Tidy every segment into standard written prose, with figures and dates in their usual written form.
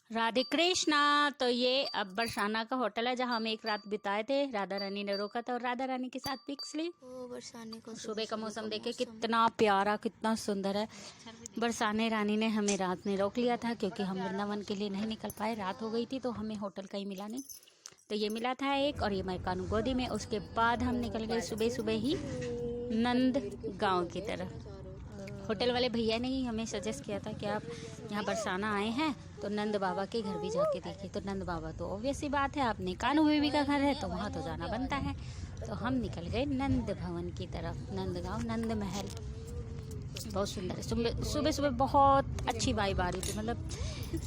राधे कृष्णा। तो ये अब बरसाना का होटल है जहाँ हम एक रात बिताए थे। राधा रानी ने रोका था और राधा रानी के साथ पिक्स ली। बरसाने को सुबह का मौसम देखे कितना प्यारा कितना सुंदर है। बरसाने रानी ने हमें रात में रोक लिया था क्योंकि हम वृंदावन के लिए नहीं निकल पाए, रात हो गई थी तो हमें होटल कहीं मिला नहीं। तो ये मिला था एक और ये मैं कानू गोदी में। उसके बाद हम निकल गए सुबह सुबह ही नंद गांव की तरफ। होटल वाले भैया ने ही हमें सजेस्ट किया था कि आप यहाँ बरसाना आए हैं तो नंद बाबा के घर भी जाके देखिए। तो नंद बाबा तो ऑब्वियस सी बात है, आपने कानू बेबी का घर है तो वहाँ तो जाना बनता है। तो हम निकल गए नंद भवन की तरफ, नंद गाँव, नंद महल। बहुत सुंदर है। सुबह सुबह बहुत अच्छी वाइब आ रही थी, मतलब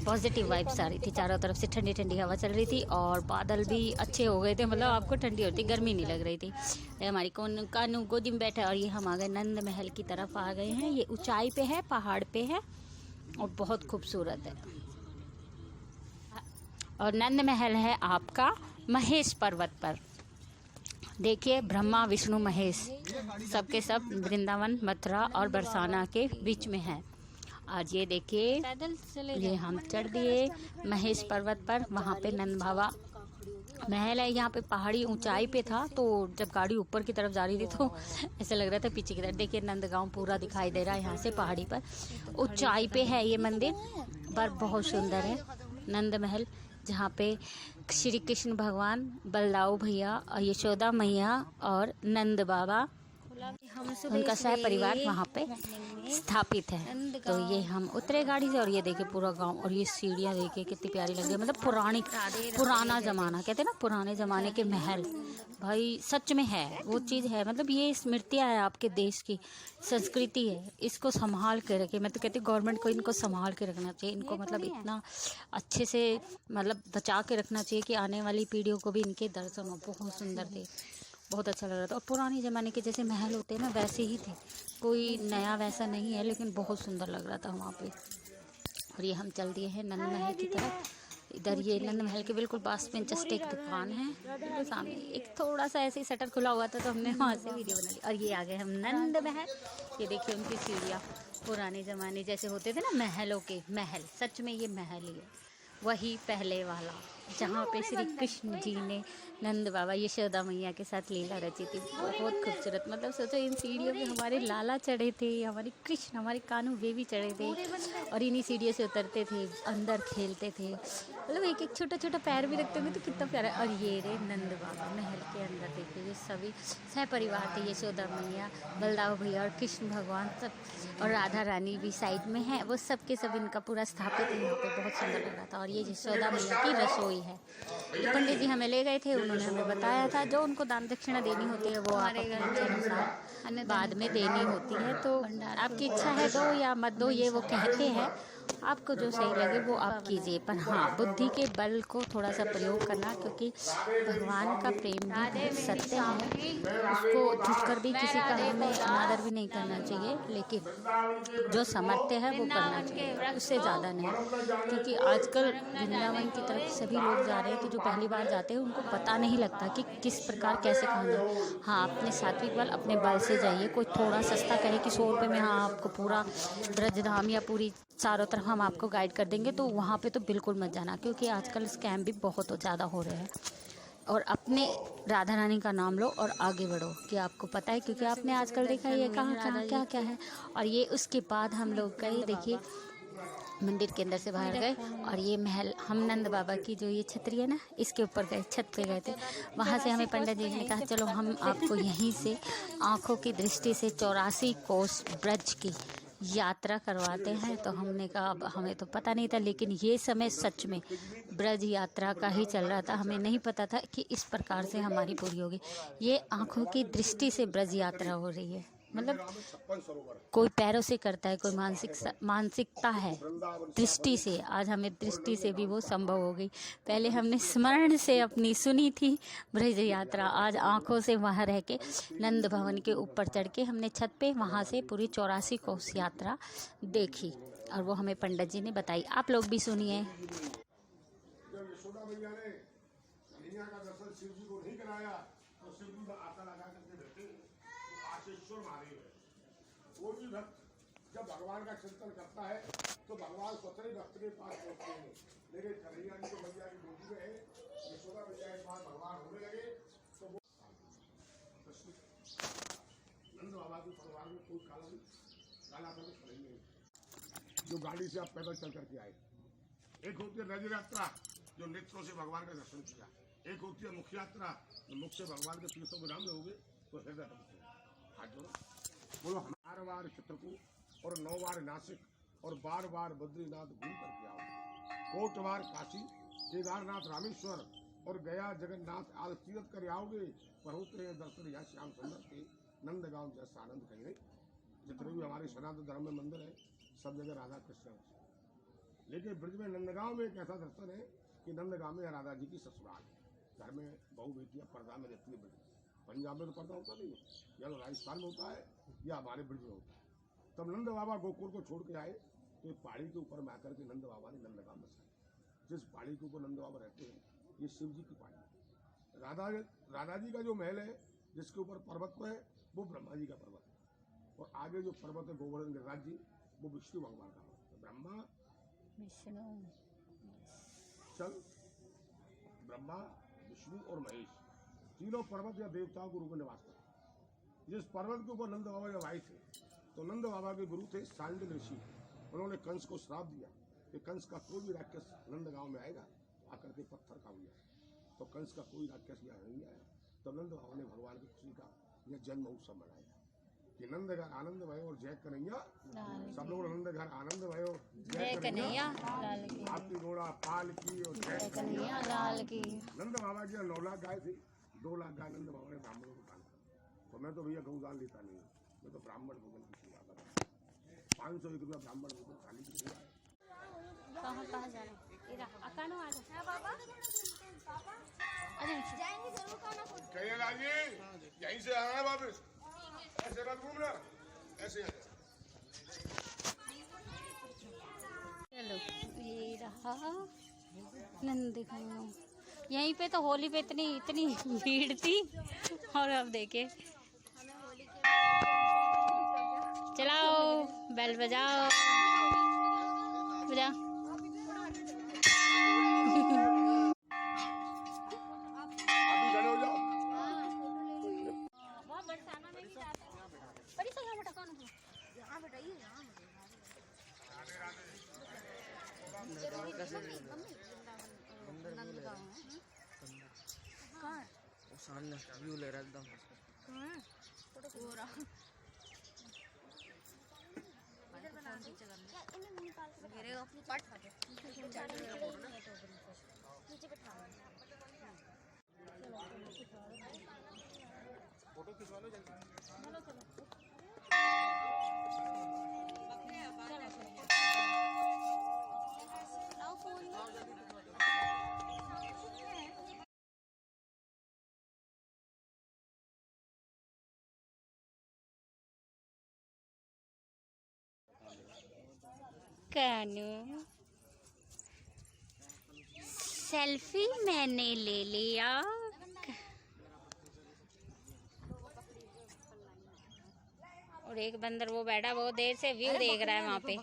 पॉजिटिव वाइब्स आ रही थी। चारों तरफ से ठंडी ठंडी हवा चल रही थी और बादल भी अच्छे हो गए थे, मतलब आपको ठंडी होती, गर्मी नहीं लग रही थी। हमारी कानू गोदी में बैठा और ये हम आ गए नंद महल की तरफ आ गए हैं। ये ऊंचाई पे है, पहाड़ पे है और बहुत खूबसूरत है। और नंद महल है आपका महेश पर्वत पर। देखिए ब्रह्मा विष्णु महेश सबके सब वृंदावन मथुरा और बरसाना के बीच में है। आज ये देखिए ये हम चढ़ दिए महेश पर्वत पर। वहाँ पे नंद बाबा महल है। यहाँ पे पहाड़ी ऊंचाई पे था तो जब गाड़ी ऊपर की तरफ जा रही थी तो ऐसा लग रहा था पीछे की तरफ। देखिए नंदगांव पूरा दिखाई दे रहा है यहाँ से, पहाड़ी पर ऊंचाई पे है ये मंदिर, पर बहुत सुंदर है। नंद महल जहाँ पे श्री कृष्ण भगवान, बलदाऊ भैया और यशोदा मैया और नंद बाबा उनका सह परिवार वहाँ पे स्थापित है। तो ये हम उतरे गाड़ी से और ये देखिए पूरा गांव और ये सीढ़ियाँ देखिए कितनी प्यारी लग रही है। मतलब पुराना जमाना कहते हैं ना, पुराने जमाने के महल भाई सच में है, वो चीज़ है। मतलब ये स्मृतियाँ है आपके देश की, संस्कृति है, इसको संभाल के रखे। मैं तो कहती हूँ गवर्नमेंट को इनको संभाल के रखना चाहिए। इनको मतलब इतना अच्छे से मतलब बचा के रखना चाहिए कि आने वाली पीढ़ियों को भी इनके दर्शन हो। बहुत सुंदर थे, बहुत अच्छा लग रहा था। और पुराने ज़माने के जैसे महल होते हैं ना वैसे ही थे, कोई नया वैसा नहीं है, लेकिन बहुत सुंदर लग रहा था वहाँ पे। और ये हम चल दिए हैं नंद महल की तरफ। इधर ये नंद महल के बिल्कुल पास में जस्ट एक दुकान है, बिल्कुल सामने एक थोड़ा सा ऐसे ही शटर खुला हुआ था तो हमने वहाँ से वीडियो बना ली। और ये आ गए हम नंद महल। ये देखिए उनकी सीढ़ियाँ पुराने ज़माने जैसे होते थे ना महलों के, महल सच में ये महल ही है, वही पहले वाला जहाँ पे श्री कृष्ण जी ने नंद बाबा यशोदा मैया के साथ लीला रची थी। बहुत खूबसूरत। मतलब सोचो इन सीढ़ियों पे हमारे लाला चढ़े थे, हमारे कृष्ण, हमारे कानू बेबी चढ़े थे और इन्हीं सीढ़ियों से उतरते थे, अंदर खेलते थे। मतलब एक एक छोटा छोटा पैर भी रखते होंगे तो कितना प्यारा। और ये रे नंद बाबा महल के अंदर देखिए ये सभी सह परिवार थे, यशोदा मैया, बलदाऊ भैया और कृष्ण भगवान सब, और राधा रानी भी साइड में है। वो सब के सब इनका पूरा स्थापित है यहाँ पे। बहुत सुंदर लग रहा था। और ये यशोदा मैया की रसोई है। पंडित जी हमें ले गए थे, उन्होंने हमें बताया था जो उनको दान दक्षिणा देनी होती है वो आप अपने अनुसार बाद में देनी होती है। तो आपकी इच्छा है दो या मत दो, ये वो कहते हैं, आपको जो सही लगे वो आप कीजिए। पर हाँ बुद्धि के बल को थोड़ा सा प्रयोग करना, क्योंकि भगवान का प्रेम भी सत्य है, उसको झुककर भी किसी का हमें अनादर भी नहीं करना चाहिए, लेकिन जो सामर्थ्य है वो करना चाहिए, उससे ज़्यादा नहीं। क्योंकि आजकल वृंदावन की तरफ सभी लोग जा रहे हैं तो जो पहली बार जाते हैं उनको पता नहीं लगता कि किस प्रकार कैसे खाना है। हाँ अपने सात्विक बल, अपने बल से जाइए। कोई थोड़ा सस्ता कहे कि 100 रुपये में हाँ आपको पूरा ब्रजधाम या पूरी चारों तरफ हम आपको गाइड कर देंगे, तो वहाँ पे तो बिल्कुल मत जाना, क्योंकि आजकल स्कैम भी बहुत ज़्यादा हो रहे हैं। और अपने राधा रानी का नाम लो और आगे बढ़ो, कि आपको पता है, क्योंकि आपने आजकल देखा है ये कहाँ कहाँ क्या क्या है। और ये उसके बाद हम लोग गए, देखिए मंदिर के अंदर से बाहर गए और ये महल, हम नंद बाबा की जो ये छतरी है ना इसके ऊपर गए, छत पे गए थे। वहाँ से हमें पंडित जी ने कहा चलो हम आपको यहीं से आँखों की दृष्टि से 84 कोस ब्रज की यात्रा करवाते हैं। तो हमने कहा अब हमें तो पता नहीं था, लेकिन ये समय सच में ब्रज यात्रा का ही चल रहा था। हमें नहीं पता था कि इस प्रकार से हमारी पूरी होगी। ये आँखों की दृष्टि से ब्रज यात्रा हो रही है। मतलब कोई पैरों से करता है, कोई मानसिकता है, दृष्टि से। आज हमें दृष्टि से भी वो संभव हो गई। पहले हमने स्मरण से अपनी सुनी थी ब्रज यात्रा, आज आंखों से वहाँ रह के नंद भवन के ऊपर चढ़ के हमने छत पे वहाँ से पूरी 84 कोस यात्रा देखी और वो हमें पंडित जी ने बताई। आप लोग भी सुनिए। आशीश्वर महादेव है। कोई भी भक्त जब भगवान का चिंतन करता है तो भगवान स्वतः भक्त के पास पहुंचते हैं। लेकिन कन्हैया जी को मैया की गोदी में है, यशोदा मैया के पास भगवान होने लगे तो वो नंद बाबा के परिवार में कोई काला तो नहीं है। जो गाड़ी से आप पैदल चल करके आए, एक होती है रज यात्रा जो नेत्रों से भगवान का दर्शन किया, एक होती है मुख्य यात्रा जो मुख से भगवान के तीर्थों के नाम लोगे तो हृदय हाथ जोड़ो, बोलो हमारे बार चित्रकूट और 9 बार नासिक और बार बद्रीनाथ घूम करके आओ, कोट बार काशी केदारनाथ रामेश्वर और गया जगन्नाथ आदि तीर्थ कर आओगे, पर होते हैं दर्शन या श्याम सुंदर के नंदगांव जैसा आनंद कहीं नहीं। जितने भी हमारे सनातन धर्म में मंदिर है सब जगह राधा कृष्ण है, लेकिन ब्रज में नंदगांव में एक ऐसा दर्शन है कि नंदगांव में राधा जी की ससुराल है। घर में बहू बेटियां पर्दा में रहती है, ब्रज पंजाब में तो पर्दा होता नहीं है, या तो राजस्थान में होता है या हमारे ब्रज में होता है। तब नंद बाबा गोकुल को छोड़ के आए तो एक पहाड़ी के ऊपर में आकर के नंद बाबा ने नंदगांव बसाया। जिस पहाड़ी के ऊपर नंद बाबा रहते हैं ये शिव जी की पहाड़ी है। राधा जी का जो महल है जिसके ऊपर पर्वत है वो ब्रह्मा जी का पर्वत है, और आगे जो पर्वत है गोवर्धन गिरिराज जी वो विष्णु भगवान का पर्वत है। ब्रह्मा विष्णु चल ब्रह्मा विष्णु और महेश तीनों पर्वत या देवताओं के रूप में निवास करते। जिस पर्वत के ऊपर नंद बाबा जब आए थे तो नंद बाबा के गुरु थे सांडिल ऋषि, उन्होंने कंस को श्राप दिया कि कंस का कोई भी राक्षस नंदगांव में आएगा आकर के पत्थर खा लिया, तो कंस का कोई राक्षस यहाँ नहीं आया। तो नंद बाबा ने भगवान की खुशी का यह जन्म उत्सव मनाया कि नंद घर आनंद भयो और जय कन्हैया, सब लोग नंद घर आनंद भयो जय कन्हैया लाल की, आपकी घोड़ा पाल की और जय कन्हैया लाल की। नंद बाबा की 9 लाख गाय थी, 2 लाख गाय नंद बाबा ने ब्राह्मणों को दान कर। तो मैं तो भैया गौदान लेता नहीं, मैं तो ब्राह्मण भोजन की सेवा करता। 501 रुपया ब्राह्मण भोजन थाली की सेवा है। कहाँ जा रहे हैं? अकानो आ जा बाबा, जाएंगे जरूर खाना को। कहिए लाजी यहीं से आना है वापस, ऐसे मत घूमना, ऐसे चलो ये रहा नंदगांव। यहीं पे तो होली पे इतनी भीड़ थी, और अब देखे चलाओ बेल बजाओ बजाओ। सामने व्यू ले रहा एकदम फोटो खिंचवा लो जल्दी। कानू सेल्फी मैंने ले लिया। और एक बंदर वो बैठा बहुत देर से व्यू देख रहा है वहाँ पे।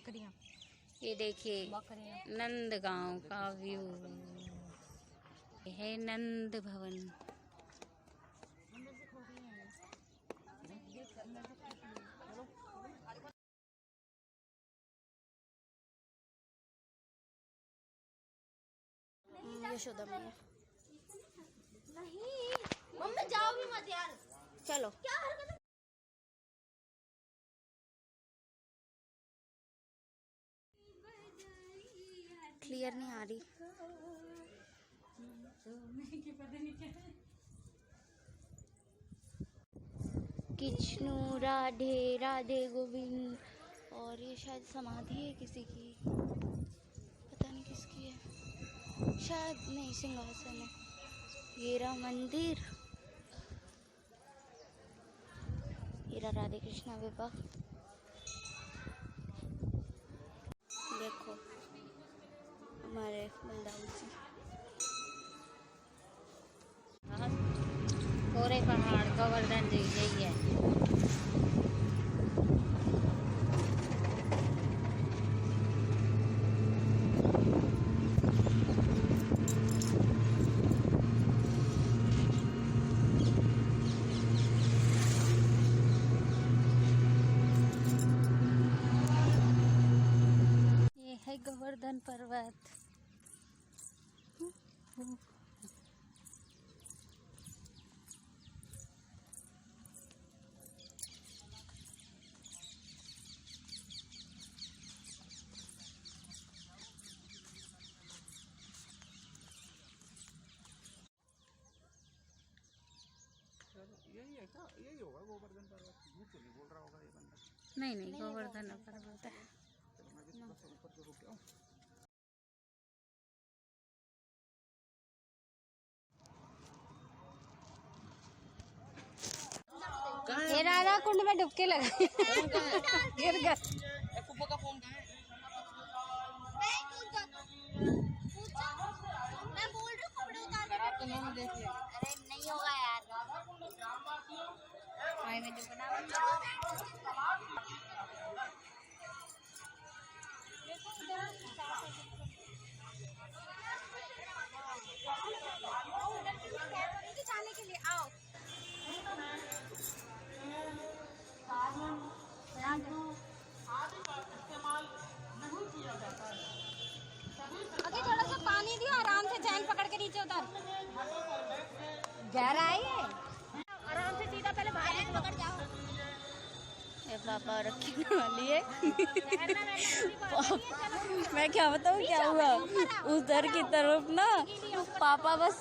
ये देखिए नंदगांव का व्यू है, नंद भवन। यशोदा मैया नहीं, मम्मी जाओ भी मत यार। चलो क्या हरकत। क्लियर नहीं आ रही। किचनू राधे राधे गोविंद। और ये शायद समाधि है किसी की, पता नहीं किसकी है, शायद नहीं सिंहासन है। ये रहा मंदिर, ये रहा राधे कृष्णा विवाह। देखो हमारे बलदाऊ जी। पूरे पहाड़ गोवर्धन जी यही है। गोवर्धन पर्वत। यही है क्या? यही होगा गोवर्धन पर्वत। मुझे तो नहीं बोल रहा होगा ये बंदा। नहीं गोवर्धन पर्वत है। चलो मैं भी थोड़ा सा ऊपर से रुक जाऊं। ये राधा कुंड में डुबकी लगाई गिर गए। फूफा का फोन कहाँ है? मैं बोल रही हूँ कपड़े उतार के। आप तो नहीं देख लिया। अरे नहीं होगा यार। भाई मैं जो जाने के लिए आओ। अभी थोड़ा सा पानी दियो, आराम से चैन पकड़ के नीचे उतर। गहराई है, आराम से सीधा पहले बाहर पकड़ जाओ। ये पापा रखी वाली है। मैं क्या बताऊँ क्या हुआ उधर की तरफ ना, पापा बस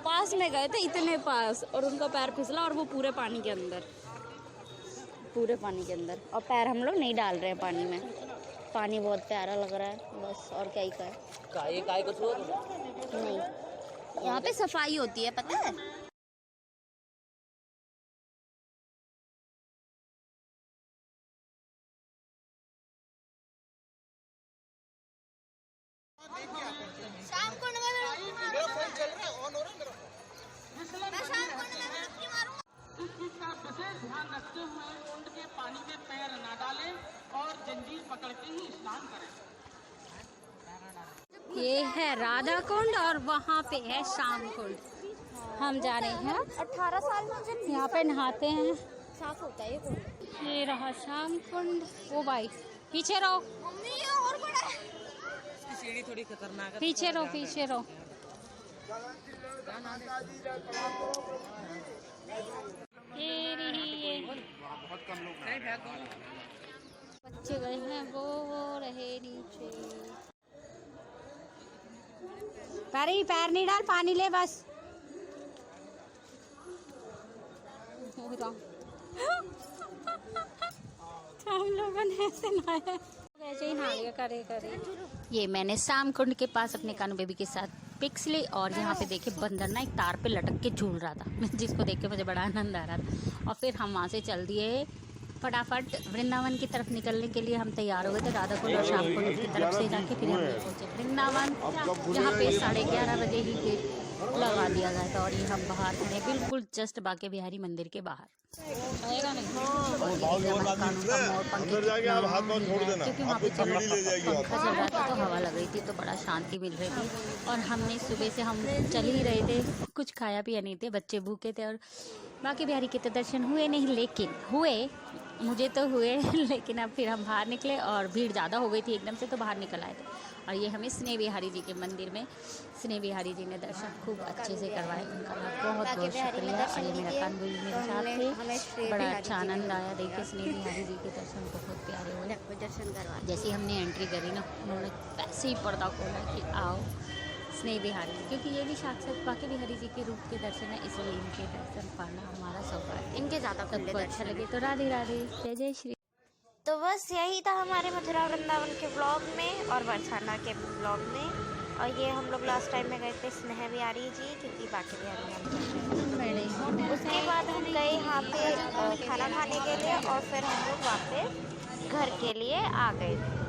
पास में गए थे, इतने पास, और उनका पैर फिसला और वो पूरे पानी के अंदर, और पैर हम लोग नहीं डाल रहे हैं पानी में। पानी बहुत प्यारा लग रहा है बस, और क्या ही कहे। काय को छोड़ नहीं, यहाँ पे सफाई होती है पता है। शाम को मेरा फोन चल रहा है, ऑन हो रहा है मेरा फोन। मैं शाम को डुबकी मारूंगा। इस चीज का विशेष ध्यान रखते हुए कुंड के पानी में पैर न डालें और जंजीर पकड़ के ही स्नान करें। ये है राधा कुंड और वहाँ पे है श्याम कुंड। हम जा रहे हैं 18 साल में यहाँ पे नहाते हैं। साफ होता है ये कुंड। ये रहा श्याम कुंड। वो भाई पीछे रहो, मम्मी ये और बड़ा है। इसकी सीढ़ी थोड़ी खतरनाक है। पीछे रहो, पीछे रहो। ये रही ये बहुत कम लोग नहीं फेंक दो। बच्चे गए हैं, वो रहे नीचे। पैर नहीं डाल, पानी ले बस। हम लोगों ने ऐसे नहाया, ऐसे ही नहाया करे। ये मैंने श्याम कुंड के पास अपने कानू बेबी के साथ पिक्स ली, और यहाँ पे देखे बंदर ना एक तार पे लटक के झूल रहा था, जिसको देख के मुझे बड़ा आनंद आ रहा था। और फिर हम वहाँ से चल दिए फटाफट वृंदावन की तरफ निकलने के लिए। हम तैयार हो गए थे राधा कुंड और श्याम कुंड की तरफ से जाके, फिर हम पहुँचे वृंदावन, जहाँ पे 11:30 बजे ही गेट लगा दिया गया था। और ये हम बाहर खड़े, बिल्कुल जस्ट बाके बिहारी मंदिर के बाहर। आएगा नहीं क्योंकि वहाँ पे पंखा चल रहा था तो हवा लग रही थी, तो बड़ा शांति मिल रही थी। और हमने सुबह से हम चल ही रहे थे, कुछ खाया पिया नहीं थे, बच्चे भूखे थे। और बाके बिहारी के तो दर्शन हुए नहीं, लेकिन मुझे तो हुए लेकिन अब फिर हम बाहर निकले और भीड़ ज़्यादा हो गई थी एकदम से, तो बाहर निकल आए थे। और ये हमें स्नेह बिहारी जी के मंदिर में स्नेह बिहारी जी ने दर्शन खूब अच्छे से करवाए, उनका बहुत बहुत शुक्रिया। और ये मेरा कानू मेरे साथ थे, बड़ा अच्छा आनंद आया। देखिए स्नेह बिहारी जी के दर्शन बहुत प्यारे हुए। दर्शन करवा जैसे हमने एंट्री करी ना, उन्होंने वैसे ही पर्दा खोला कि आओ स्नेह बिहारी, क्योंकि ये भी साक्षात बाके बिहारी जी के रूप के दर्शन है, इसलिए इनके दर्शन पाना हमारा सौभाग्य। इनके ज़्यादा सबको अच्छा लगे तो राधे राधे, जय जय श्री। तो बस यही था हमारे मथुरा वृंदावन के ब्लॉग में और बरसाना के ब्लॉग में। और ये हम लोग लास्ट टाइम में गए थे स्नेह बिहारी जी, क्योंकि बाके बिहारी हम। उसके बाद हम गए यहाँ पे खाना खाने के लिए, और फिर हम लोग वापस घर के लिए आ गए थे।